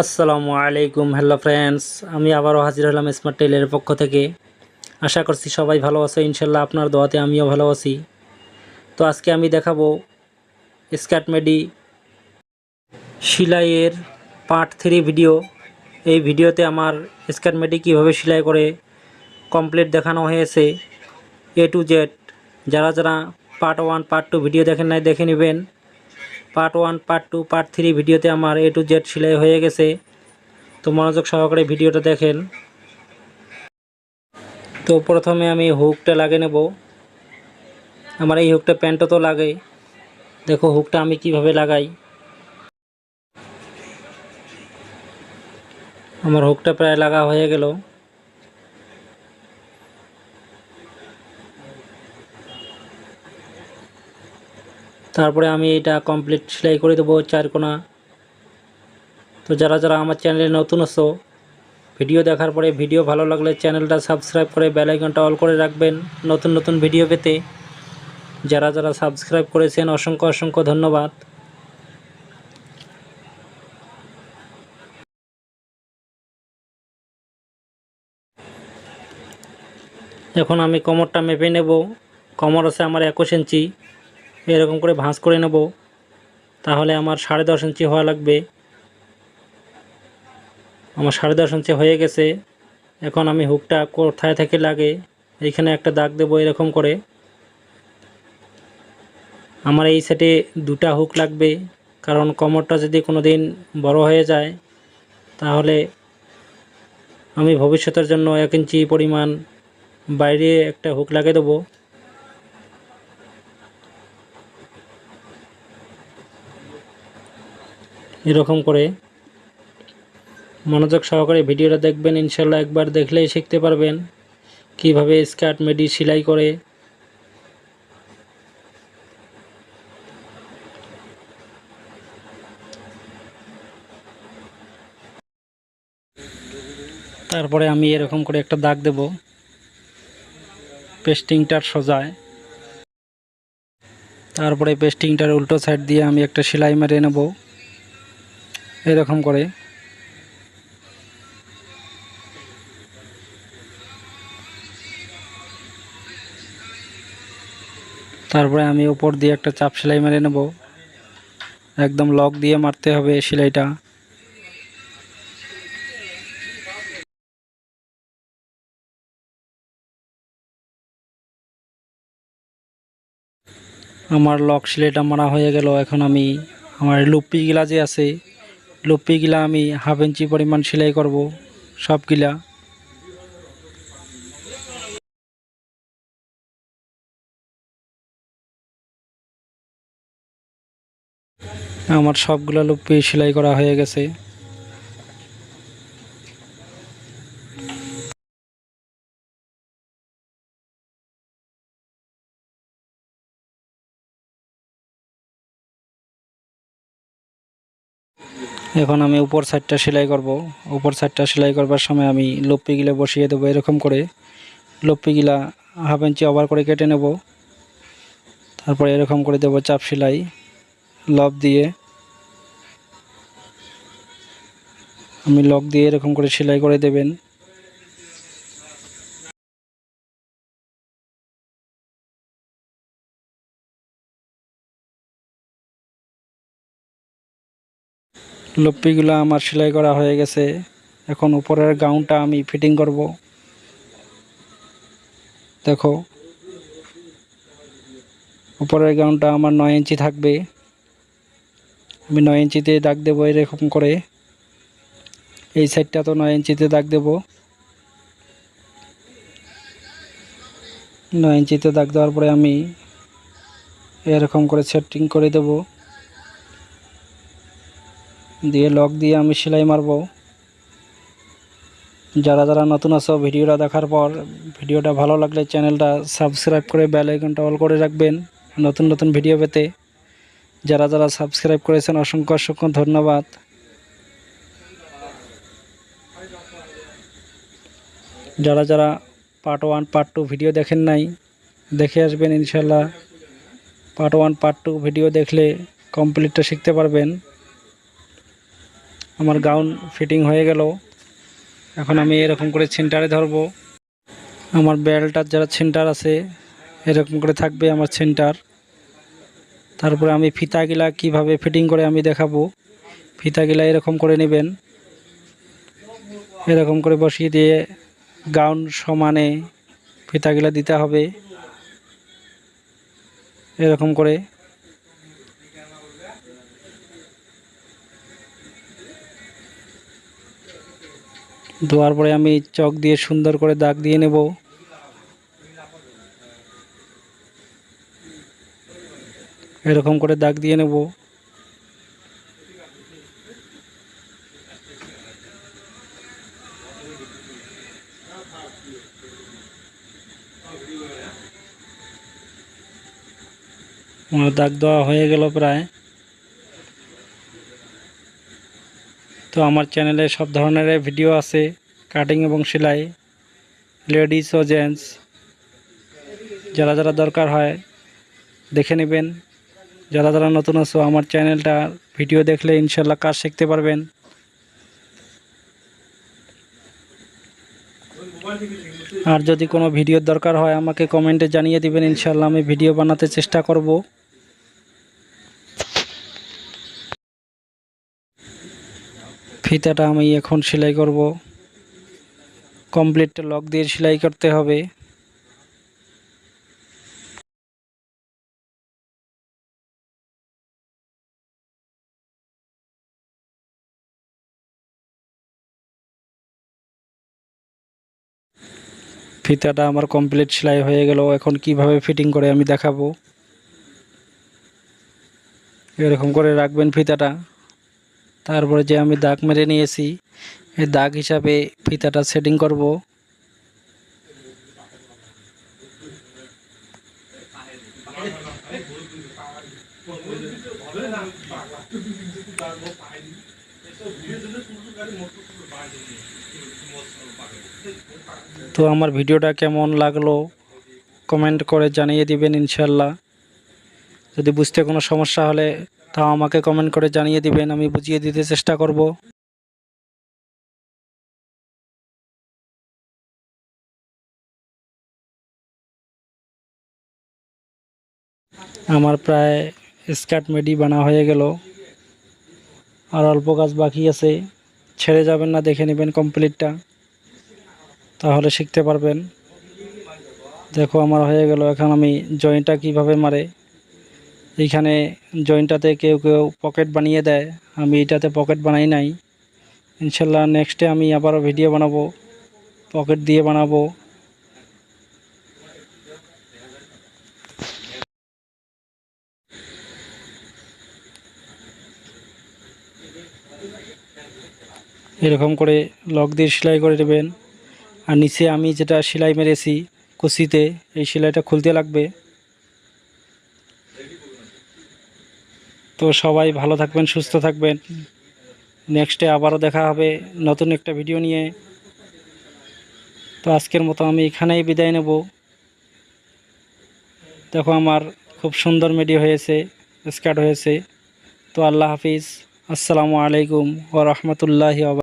আসসালামু আলাইকুম, hello friends. আমি আবারও হাজির হলাম স্মার্ট টেইলের পক্ষ থেকে। আশা করছি সবাই ভালো আছে, ইনশাল্লাহ আপনার দোয়াতে আমিও ভালো আছি। তো আজকে আমি দেখাবো স্কার্ট মেডি সেলাইয়ের পার্ট 3 ভিডিও। এই ভিডিওতে আমার স্কার্ট মেডি কীভাবে সেলাই করে কমপ্লিট দেখানো হয়েছে এ টু জেড। যারা যারা পার্ট 1 পার্ট 2 ভিডিও দেখেন নাই, দেখে নেবেন। পার্ট 1 পার্ট 2 পার্ট 3 ভিডিওতে আমার এ টু জেড সেলাই হয়ে গেছে। তো মনোযোগ সহকারে ভিডিওটা দেখেন। তো প্রথমে আমি হুকটা লাগিয়ে নেব। আমার এই হুকটা প্যান্টও তো লাগে, দেখো হুকটা আমি কিভাবে লাগাই। আমার হুকটা প্রায় লাগা হয়ে গেল। তারপরে আমি এটা কমপ্লিট সেলাই করে দেবো 4 কোণা। তো যারা যারা আমার চ্যানেলে নতুন আছো, ভিডিও দেখার পরে ভিডিও ভালো লাগলে চ্যানেলটা সাবস্ক্রাইব করে বেল আইকনটা অল করে রাখবেন নতুন নতুন ভিডিও পেতে। যারা যারা সাবস্ক্রাইব করেছেন অসংখ্য অসংখ্য ধন্যবাদ। এখন আমি কোমরটা মেপে নেব। কোমর আছে আমার 21 ইঞ্চি, এরকম করে ভাঁজ করে নেব। তাহলে আমার 10.5 ইঞ্চি হওয়া লাগবে। আমার 10.5 ইঞ্চি হয়ে গেছে। এখন আমি হুকটা কোথায় থেকে লাগে এইখানে একটা দাগ দেব এরকম করে। আমার এই সেটে 2টা হুক লাগবে, কারণ কোমরটা যদি কোনো দিন বড় হয়ে যায় তাহলে আমি ভবিষ্যতের জন্য 1 ইঞ্চি পরিমাণ বাইরে একটা হুক লাগিয়ে দেবো। এরকম করে মনোযোগ সহকারে ভিডিওটা দেখবেন, ইনশাল্লাহ একবার দেখলেই শিখতে পারবেন কিভাবে স্কার্ট মেডি সেলাই করে। তারপরে আমি এরকম করে একটা দাগ দেব পেস্টিংটার সোজায়। তারপরে পেস্টিংটার উল্টো সাইড দিয়ে আমি একটা সেলাই মেরে নেব এরকম করে। তারপরে আমি উপর দিয়ে একটা চাপ সেলাই মেরে নেব। একদম লক দিয়ে মারতে হবে সেলাইটা। আমার লক সেলাইটা মারা হয়ে গেল। এখন আমি আমার লুপ্পিগুলা যে আছে, লুপ্পিগুলা আমি 1/2 ইঞ্চি পরিমাণ সেলাই করব সবগুলা। আমার সবগুলা লুপ্পি সেলাই করা হয়ে গেছে। এখন আমি উপর সাইডটা সেলাই করব। উপর সাইডটা সেলাই করবার সময় আমি লুপ্পিগুলো বসিয়ে দেবো এরকম করে। লুপ্পিগুলা 1/2 ইঞ্চি ওভার করে কেটে নেব। তারপর এরকম করে দেব চাপ সেলাই লক দিয়ে। আমি লক দিয়ে এরকম করে সেলাই করে দেবেন। লুপ্পিগুলো আমার সেলাই করা হয়ে গেছে। এখন উপরের গাউনটা আমি ফিটিং করব। দেখো উপরের গাউনটা আমার 9 ইঞ্চি থাকবে। আমি 9 ইঞ্চিতে দাগ দেবো এরকম করে। এই সাইডটা তো 9 ইঞ্চিতে দাগ দেব। 9 ইঞ্চিতে দাগ দেওয়ার পরে আমি এরকম করে সেটিং করে দেব, দিয়ে লক দিয়ে আমি সেলাই মারব। যারা যারা নতুন আছো, ভিডিওটা দেখার পর ভিডিওটা ভালো লাগলে চ্যানেলটা সাবস্ক্রাইব করে বেল আইকনটা অল করে রাখবেন নতুন নতুন ভিডিও পেতে। যারা যারা সাবস্ক্রাইব করেছেন অসংখ্য অসংখ্য ধন্যবাদ। যারা যারা পার্ট 1 পার্ট 2 ভিডিও দেখেন নাই, দেখে আসবেন ইনশাল্লাহ। পার্ট 1 পার্ট 2 ভিডিও দেখলে কমপ্লিটটা শিখতে পারবেন। আমার গাউন ফিটিং হয়ে গেল। এখন আমি এরকম করে সেন্টারে ধরবো। আমার বেল্টার যারা সেন্টার আছে এরকম করে থাকবে আমার সেন্টার। তারপরে আমি ফিতাগুলা কিভাবে ফিটিং করে আমি দেখাবো। ফিতাগুলা এরকম করে নেবেন, এরকম করে বসিয়ে দিয়ে গাউন সমানে ফিতাগুলা দিতে হবে এরকম করে। ধোয়ার পরে আমি চক দিয়ে সুন্দর করে দাগ দিয়ে নেব। এরকম করে দাগ দিয়ে নেব। আমার দাগ দেওয়া হয়ে গেল প্রায়। তো আমার চ্যানেলে সব ধরনের ভিডিও আছে, কাটিং এবং সেলাই, লেডিস ও জেন্টস, যারা যারা দরকার হয় দেখে নেবেন। যারা যারা নতুন আছো আমার চ্যানেলটা ভিডিও দেখলে ইনশাল্লাহ কাজ শিখতে পারবেন। আর যদি কোনো ভিডিওর দরকার হয় আমাকে কমেন্টে জানিয়ে দিবেন, ইনশাল্লাহ আমি ভিডিও বানাতে চেষ্টা করব। ফিতাটা আমি এখন সেলাই করব। কমপ্লিট লক দিয়ে সেলাই করতে হবে। ফিতাটা আমার কমপ্লিট সেলাই হয়ে গেল। এখন কিভাবে ফিটিং করে আমি দেখাবো। এরকম করে রাখবেন ফিতাটা। তারপরে যে আমি দাগ মেরে নিয়েছি এই দাগ হিসাবে ফিতাটা সেটিং করব। তো আমার ভিডিওটা কেমন লাগলো কমেন্ট করে জানিয়ে দিবেন ইনশাল্লাহ। যদি বুঝতে কোনো সমস্যা হলে তাও আমাকে কমেন্ট করে জানিয়ে দিবেন, আমি বুঝিয়ে দিতে চেষ্টা করব। আমার প্রায় স্কার্ট মেডি বানা হয়ে গেল, আর অল্প কাজ বাকি আছে। ছেড়ে যাবেন না, দেখে নেবেন কমপ্লিটটা, তাহলে শিখতে পারবেন। দেখো আমার হয়ে গেল। এখন আমি জয়েন্টটা কিভাবে মারে, এইখানে জয়েন্টটাতে কেউ কেউ পকেট বানিয়ে দেয়, আমি এটাতে পকেট বানাই নাই। ইনশাল্লাহ নেক্সটে আমি আবারও ভিডিও বানাবো পকেট দিয়ে বানাবো। এরকম করে লক দিয়ে সেলাই করে দেবেন। আর নিচে আমি যেটা সেলাই মেরেছি কুচিতে, এই সেলাইটা খুলতে লাগবে। তো সবাই ভালো থাকবেন, সুস্থ থাকবেন। নেক্সটে আবারও দেখা হবে নতুন একটা ভিডিও নিয়ে। তো আজকের মতো আমি এখানেই বিদায় নেব। দেখো আমার খুব সুন্দর মিডি হয়েছে, স্কার্ট হয়েছে। তো আল্লাহ হাফিজ, আসসালামু আলাইকুম ওয়া রাহমাতুল্লাহি ওয়া বারাকাতুহু।